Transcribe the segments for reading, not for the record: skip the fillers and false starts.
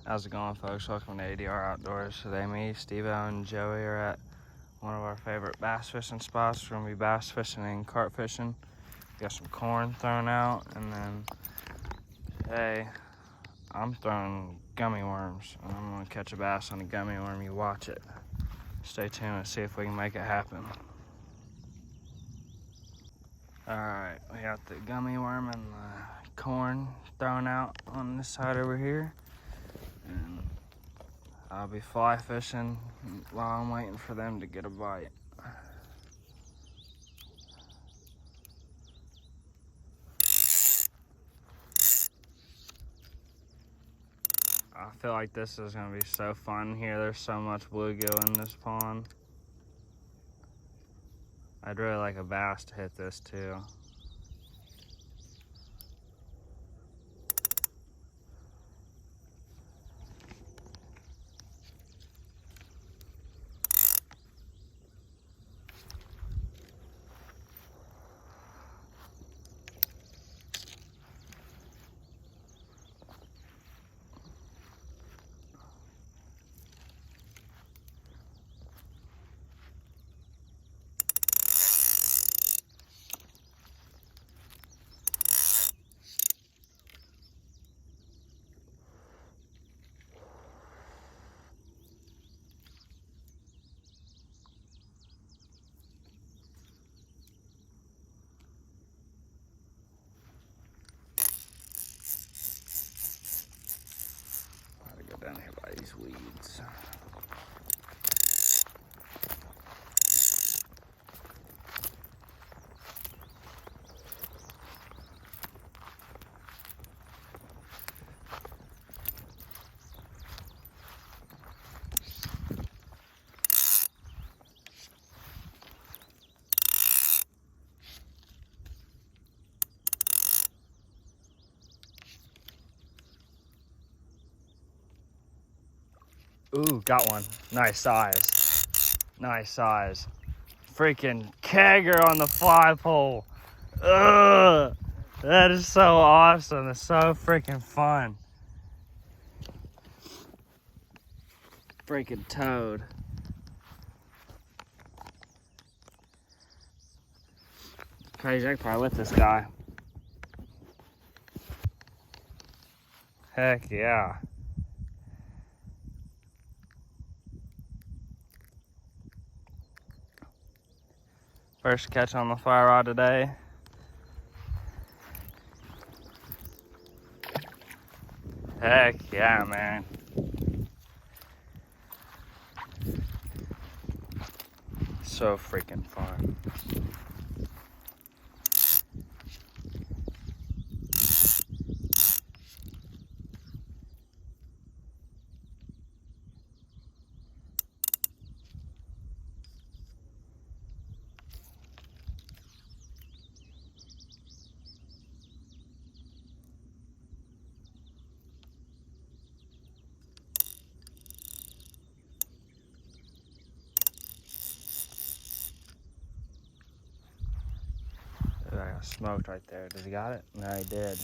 How's it going, folks? Welcome to ADR Outdoors. Today me, Steve-O, and Joey are at one of our favorite bass fishing spots. We're going to be bass fishing and carp fishing. Got some corn thrown out, and then today I'm throwing gummy worms, and I'm going to catch a bass on a gummy worm. You watch it. Stay tuned and see if we can make it happen. Alright, we got the gummy worm and the corn thrown out on this side over here. And I'll be fly fishing while I'm waiting for them to get a bite. I feel like this is gonna be so fun here. There's so much bluegill in this pond. I'd really like a bass to hit this too. Gotta go down here by these weeds. Ooh, got one. Nice size. Nice size. Freaking kegger on the fly pole. Ugh, that is so awesome. It's so freaking fun. Freaking toad. Crazy, I could probably lift this guy. Heck yeah. First catch on the fly rod today. Heck yeah, man. So freaking fun. I got smoked right there. Does he got it? No, he did.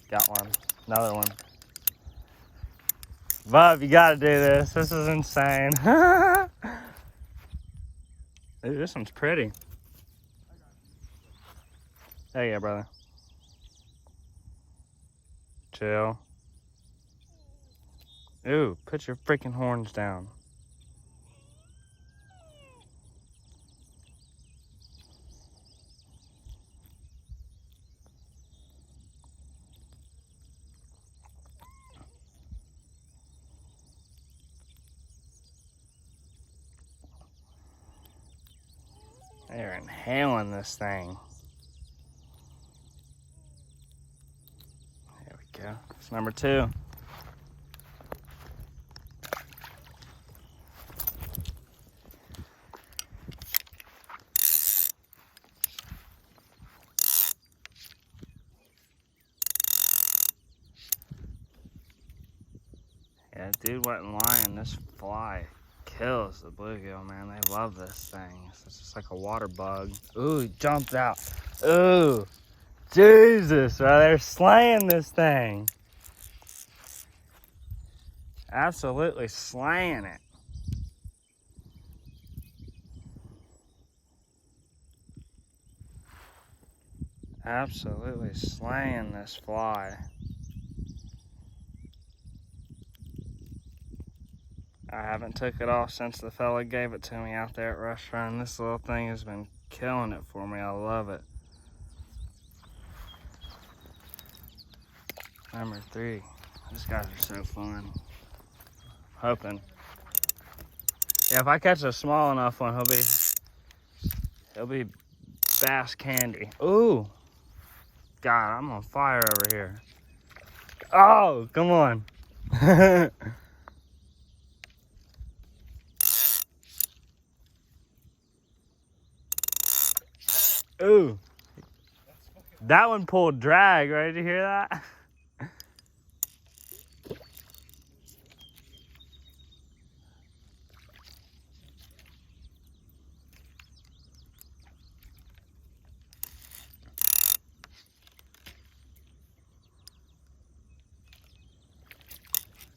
Got one. Another one. Bub, you gotta do this. This is insane. Dude, this one's pretty. There you go, brother. Chill. Ooh, put your freaking horns down. They're inhaling this thing. There we go. It's number 2. Yeah, dude wasn't lying. This fly kills the bluegill, man. They love this thing. It's just like a water bug. Ooh, he jumped out. Ooh, Jesus, bro. They're slaying this thing. Absolutely slaying it. Absolutely slaying this fly. I haven't took it off since the fella gave it to me out there at Rush Run. This little thing has been killing it for me. I love it. Number 3. These guys are so fun. Hoping. Yeah, if I catch a small enough one, he'll be bass candy. Ooh. God, I'm on fire over here. Oh, come on. Ooh. That one pulled drag, right? Did you hear that?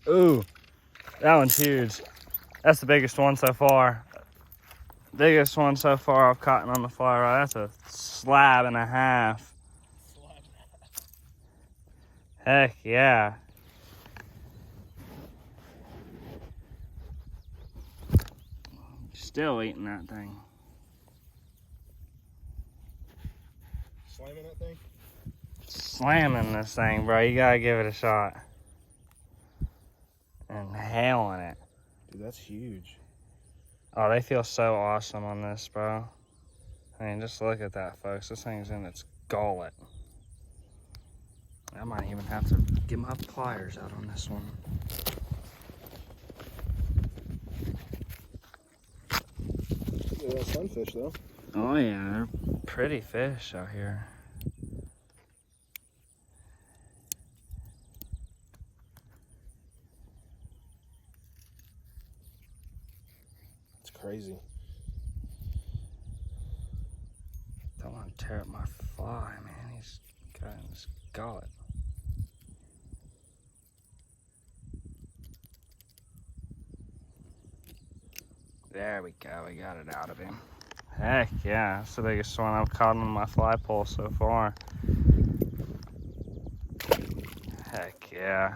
Ooh, that one's huge. That's the biggest one so far. Biggest one so far I've caught on the fly rod. That's a slab and a half. Heck yeah. Still eating that thing. Slamming that thing? Slamming this thing, bro. You gotta give it a shot. And hailing it. Dude, that's huge. Oh, they feel so awesome on this, bro. I mean, just look at that, folks. This thing's in its gullet. I might even have to get my pliers out on this one. Yeah, that's sunfish, though. Oh, yeah. They're pretty fish out here. It's crazy. Don't want to tear up my fly, man. He's got it in his gullet. There we go. We got it out of him. Heck yeah. That's the biggest one I've caught on my fly pole so far. Heck yeah.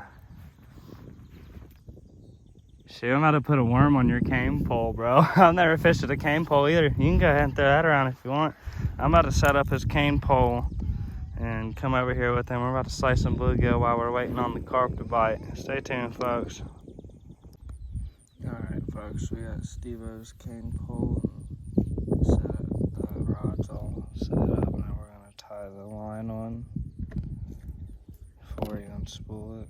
Shoot, I'm about to put a worm on your cane pole, bro. I've never fished at a cane pole either. You can go ahead and throw that around if you want. I'm about to set up his cane pole and come over here with him. We're about to slice some bluegill while we're waiting on the carp to bite. Stay tuned, folks. Alright, folks, we got Steve-O's cane pole set up. The rod's all set up. Now we're going to tie the line on before we unspool it.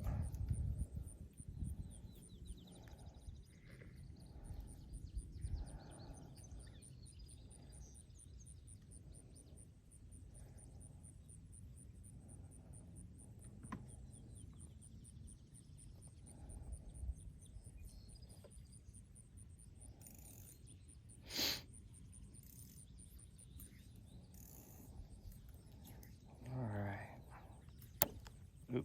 Oops.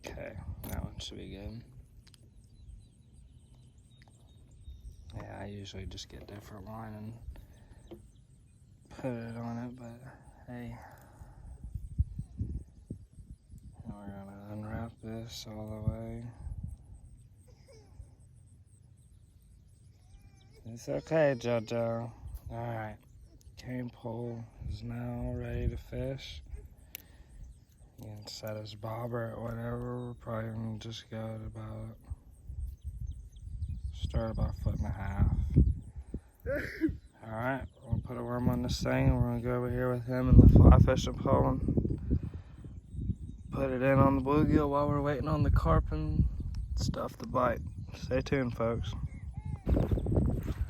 Okay, that one should be good. Yeah, I usually just get different line and put it on it, but hey. Now we're gonna unwrap this all the way. It's okay, JoJo. Alright, cane pole is now ready to fish. You can set his bobber at whatever. We're probably gonna just go at about, start about 1.5 feet. Alright, we'll put a worm on this thing and we're gonna go over here with him and the fly fishing pole and put it in on the bluegill while we're waiting on the carp and stuff to bite. Stay tuned, folks.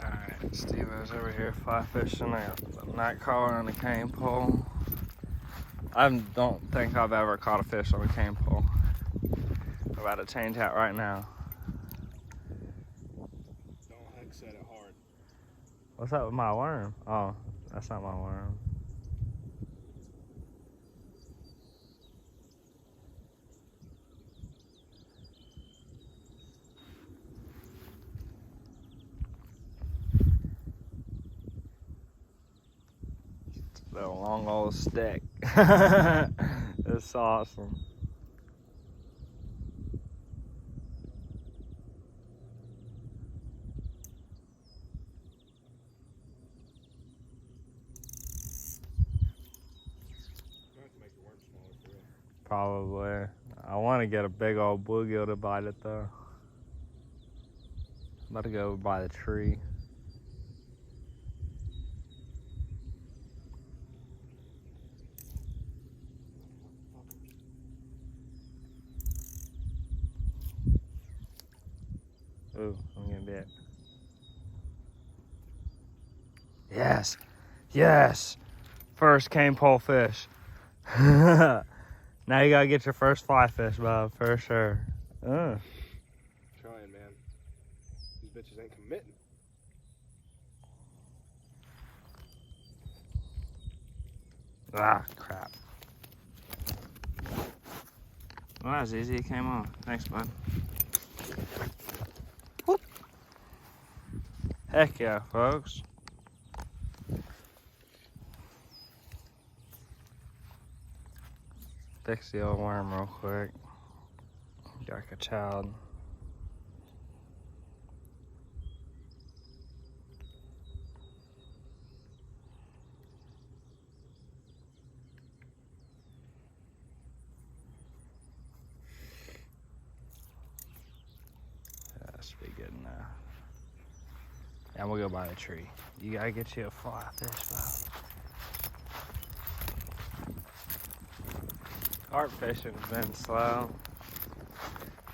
Alright, Steve-O's over here fly fishing. I got the night crawler on the cane pole. I don't think I've ever caught a fish on a cane pole. I'm about to change out right now. Don't heck set it hard. What's up with my worm? Oh, that's not my worm. The long old stick. It's awesome. You have to make your worm smaller for real. Probably. I want to get a big old bluegill to bite it though. I'm about to go by the tree. Ooh, I'm getting bit. Yes, yes. First cane pole fish. Now you gotta get your first fly fish, Bob, for sure. Trying, man. These bitches ain't committing. Ah, crap. Well, that was easy. It came off. Thanks, bud. Whoop. Heck yeah, folks. Fix the old worm real quick. Got a child. That should be good enough. Yeah, we'll go by the tree. You gotta get you a fly fish, though. Carp fishing's been slow.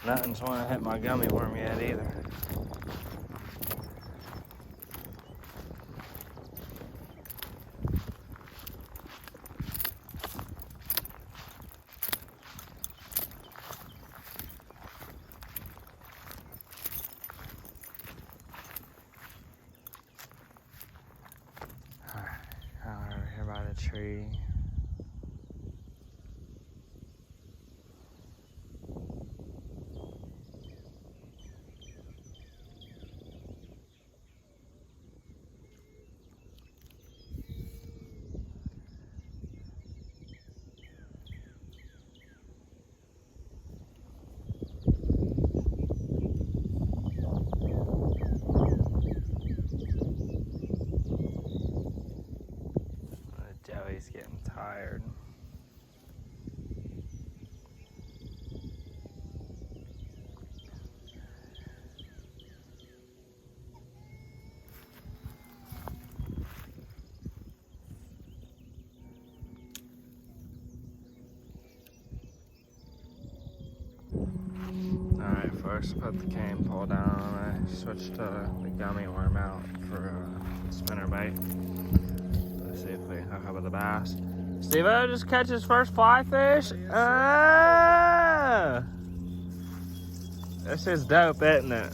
Nothing's wanna hit my gummy worm yet either. Alright, now we're over here by the tree. Joey's getting tired. Alright, first put the cane pole down. I switched the gummy worm out for a spinner bait. Let's see if we can hook up with the bass. Steve-O just catch his first fly fish. Ah! This is dope, isn't it?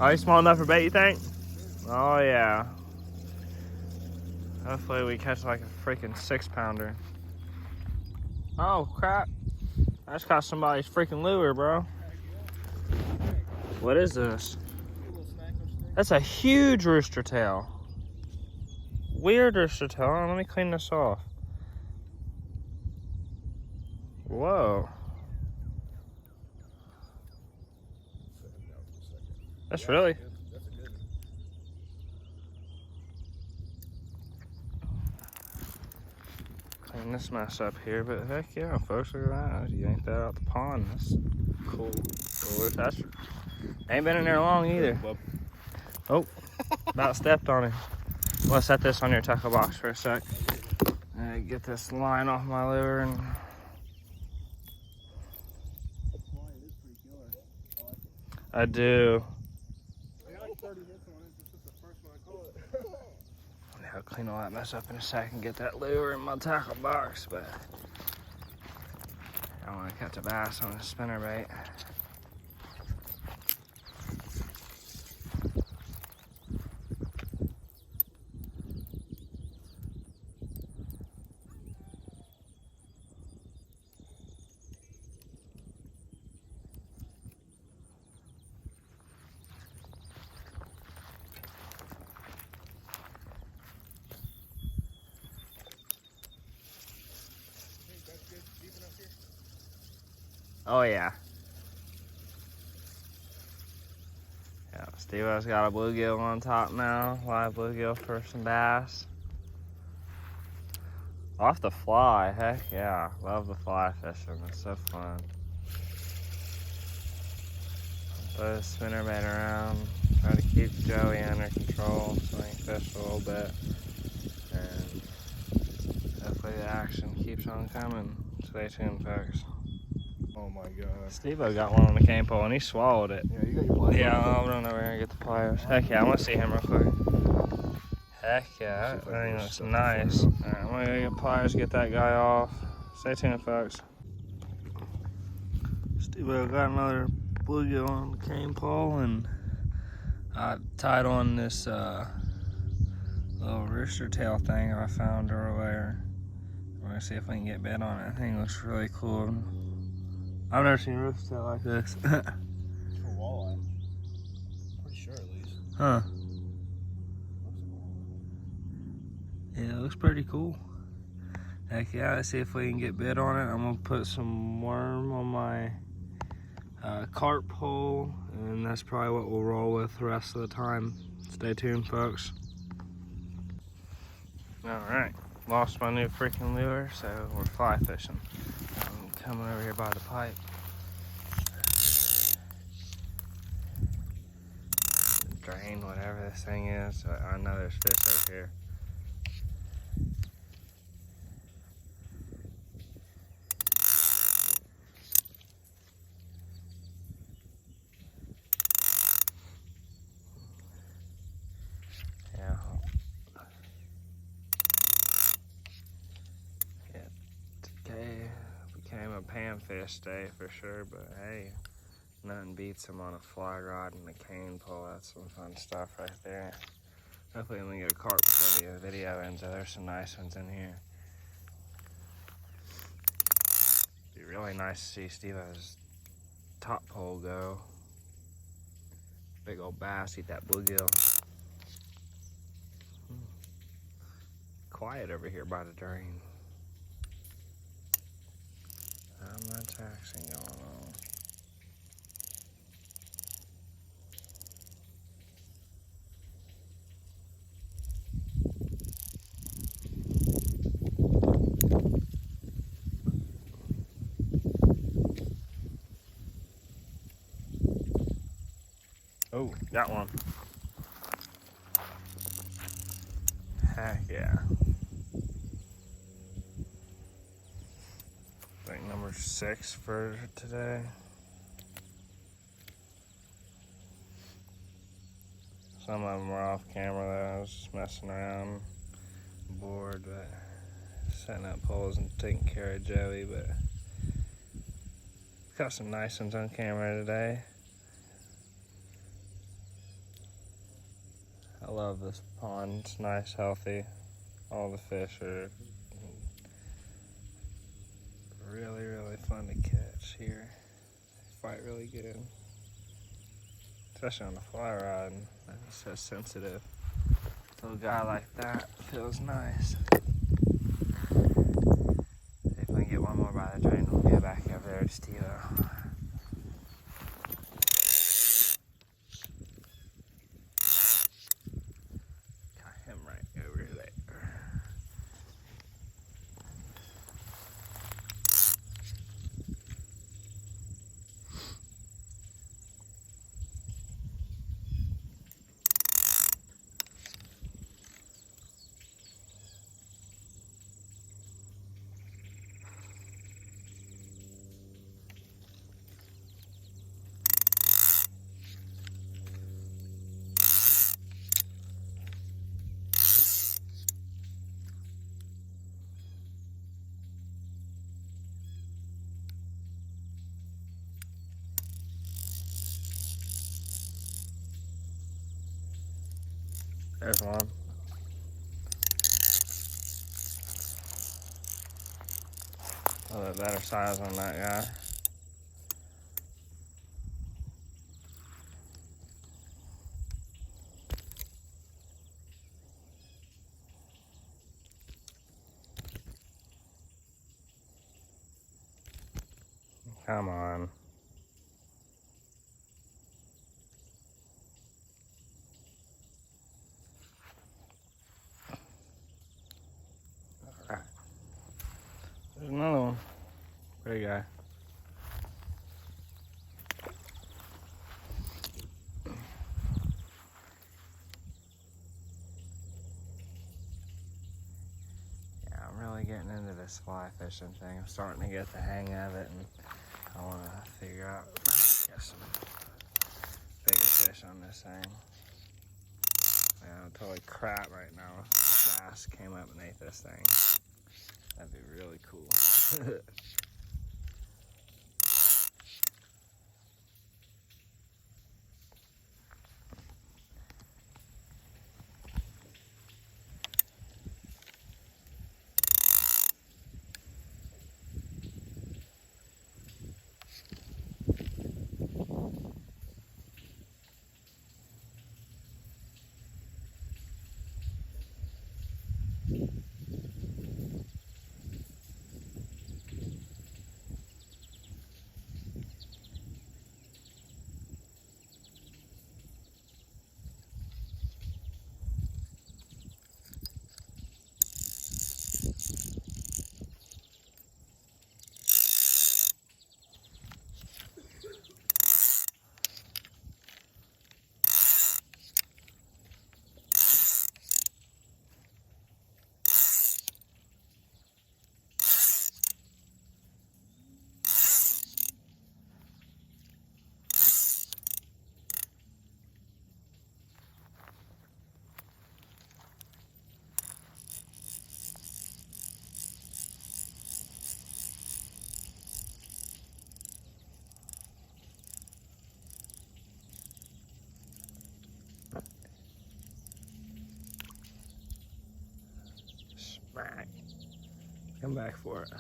Are you small enough for bait, you think? Oh, yeah. Hopefully we catch like a freaking 6-pounder. Oh, crap. I just caught somebody's freaking lure, bro. What is this? That's a huge rooster tail. Weird rooster tail. Let me clean this off. Whoa. That's really... That's a good one. Clean this mess up here, but heck yeah, folks, look at that. You yanked that out the pond. That's cool. That's ain't been in there long either. Oh, about stepped on him. I'm gonna set this on your tackle box for a sec. Get this line off my lure and. I do. I'll clean all that mess up in a second, get that lure in my tackle box, but I want to catch a bass on a spinnerbait. Oh yeah. Yeah, Steve-O's got a bluegill on top now. Live bluegill for some bass. Off the fly, heck yeah. Love the fly fishing, it's so fun. Throw the spinnerbait around. Try to keep Joey under control so he can fish a little bit. And hopefully the action keeps on coming. Stay tuned, folks. Oh my god. Steve-O got one on the cane pole and he swallowed it. Yeah, you got your pliers. Yeah, I'll run over here and get the pliers. Heck yeah, I'm gonna see him real quick. Heck yeah, that thing looks nice. Alright, I'm gonna go get pliers, get that guy off. Stay tuned, folks. Steve-O got another bluegill on the cane pole, and I tied on this little rooster tail thing I found earlier. We're gonna see if we can get bit on it. I think it looks really cool. I've never seen a rooster tail like this. For walleye. Pretty sure at least. Huh. Yeah, it looks pretty cool. Heck yeah, let's see if we can get bit on it. I'm gonna put some worm on my carp pole, and that's probably what we'll roll with the rest of the time. Stay tuned, folks. Alright, lost my new freaking lure, so we're fly fishing. I'm coming over here by the pipe. Drain, whatever this thing is. I know there's fish over here. Became a panfish day for sure, but hey, nothing beats them on a fly rod and a cane pole. That's some fun stuff right there. Hopefully when we get a carp before the video ends, there's some nice ones in here. It'd be really nice to see Steve-O's top pole go. Big old bass eat that bluegill. Quiet over here by the drain. Not much action going on. Oh, got one. Heck yeah. I think number 6 for today. Some of them were off camera though. I was just messing around, bored, but setting up poles and taking care of Joey. But got some nice ones on camera today. I love this pond. It's nice, healthy. All the fish are really, really fun to catch here. They fight really good. Especially on the fly rod. It's so sensitive. A little guy like that feels nice. See if we can get one more by the drain. We'll get back over there to Steve-O. Got him right over there. There's one. A little bit better size on that guy. Come on. Alright. There's another one. Pretty guy. Yeah, I'm really getting into this fly fishing thing. I'm starting to get the hang of it, and I want to figure out, get some bigger fish on this thing. Man, I'm totally crap right now. If bass came up and ate this thing, that'd be really cool. Smack. Come back for it.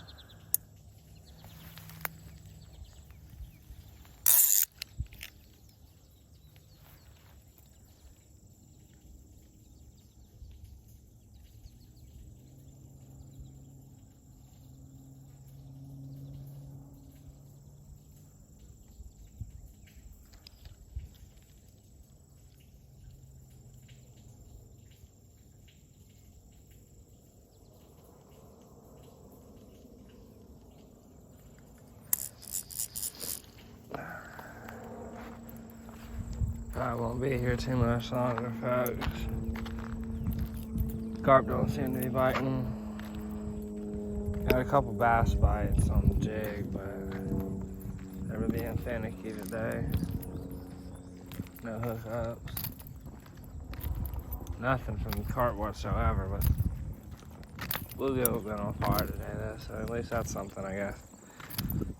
I won't be here too much longer, folks. Carp don't seem to be biting. Got a couple bass bites on the jig, but they're being finicky today. No hookups. Nothing from the carp whatsoever, but bluegill's been on fire today though, so at least that's something, I guess.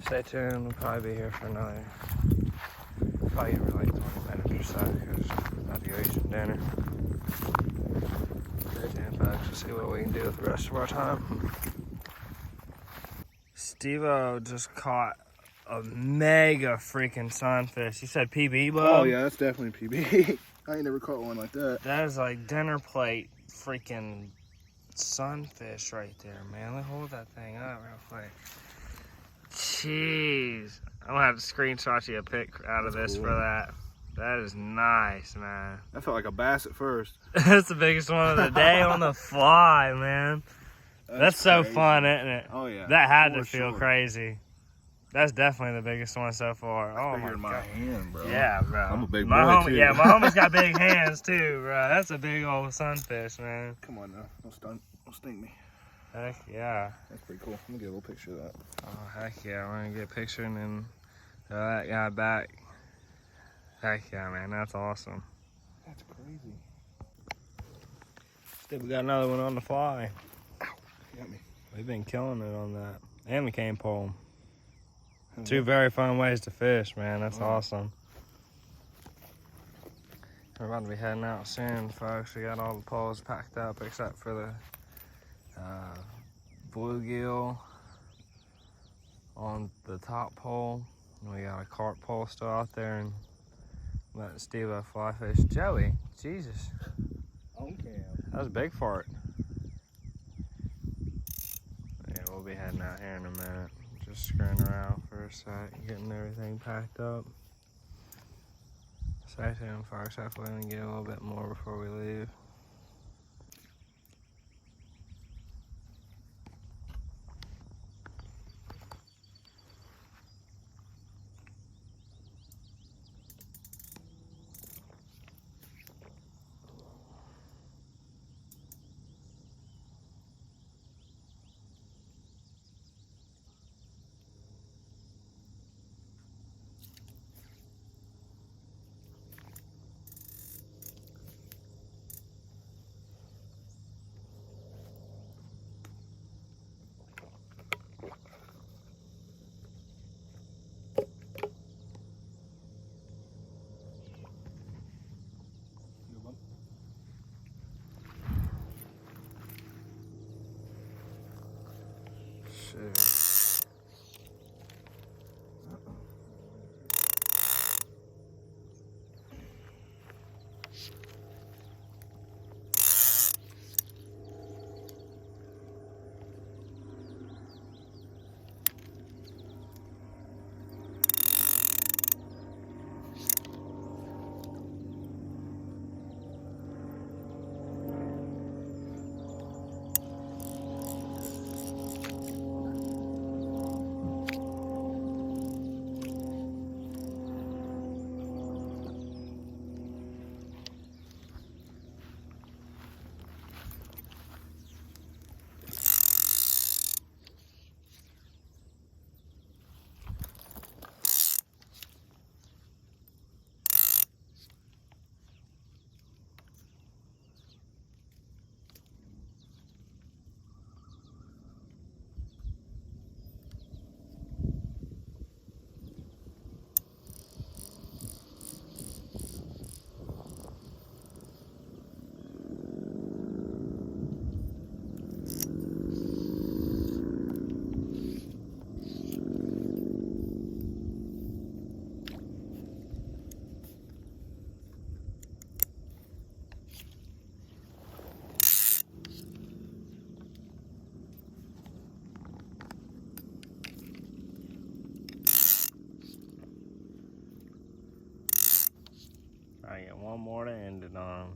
Stay tuned, we'll probably be here for another, probably for like 20 minutes or so, because I'll be eating dinner. Stay tuned, folks, to see what we can do with the rest of our time. Steve-O just caught a mega freaking sunfish. You said PB, bub? Oh yeah, that's definitely PB. I ain't never caught one like that. That is like dinner plate freaking sunfish right there, man. Let me hold that thing up real quick. Jeez. I'm gonna have to screenshot you a pic out of this cool. for that. That is nice, man. That felt like a bass at first. That's the biggest one of the day on the fly, man. That's so crazy. Fun, isn't it? Oh yeah. That had For to feel sure. crazy. That's definitely the biggest one so far. Oh my in my god. hand, bro. Yeah, bro. I'm a big my boy, homie, too. Yeah, my homie's got big hands too, bro. That's a big old sunfish, man. Come on now. Don't sting me. Heck yeah. That's pretty cool. I'm gonna get a little picture of that. Oh, heck yeah. We're gonna get a picture and then throw that guy back. Heck yeah, man. That's awesome. That's crazy. Still, we got another one on the fly. Ow. You got me. We've been killing it on that. And we cane pole. Two very fun ways to fish, man. That's awesome. We're about to be heading out soon, folks. We got all the poles packed up except for the bluegill on the top pole. And we got a carp pole still out there, and let Steve fly fish. Joey, Jesus. On cam. That was a big fart. Yeah, we'll be heading out here in a minute. Just screwing around for a sec, getting everything packed up. Stay tuned, folks. Hopefully we can get a little bit more before we leave. Shit. I get one more to end it on.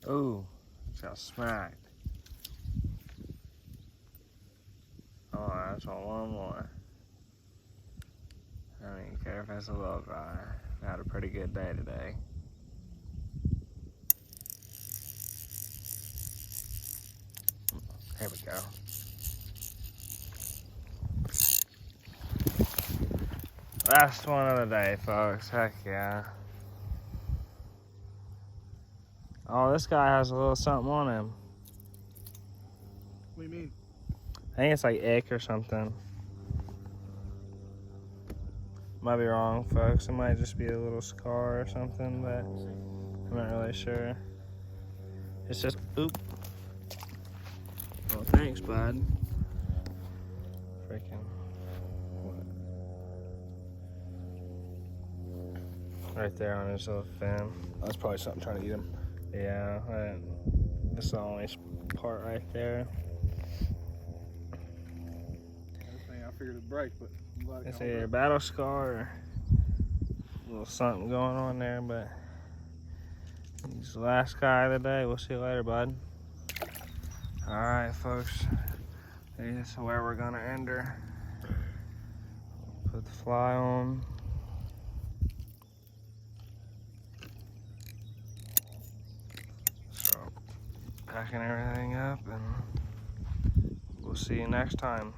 Ooh, just got smacked. Oh, that's on one more. I don't even care if it's a little dry. I had a pretty good day today. Here we go. Last one of the day, folks. Heck yeah. Oh, this guy has a little something on him. What do you mean? I think it's like ick or something. Might be wrong, folks. It might just be a little scar or something, but I'm not really sure. It's just, oop. Oh, thanks, bud. Freaking. Right there on his little fin. That's probably something trying to eat him. Yeah, this is the only part right there. Everything I figured it'd break, but I'm glad It's either a battle scar or a little something going on there, but He's the last guy of the day. We'll see you later, bud. All right, folks. This is where we're gonna end her. Put the fly on. So, packing everything up, and we'll see you next time.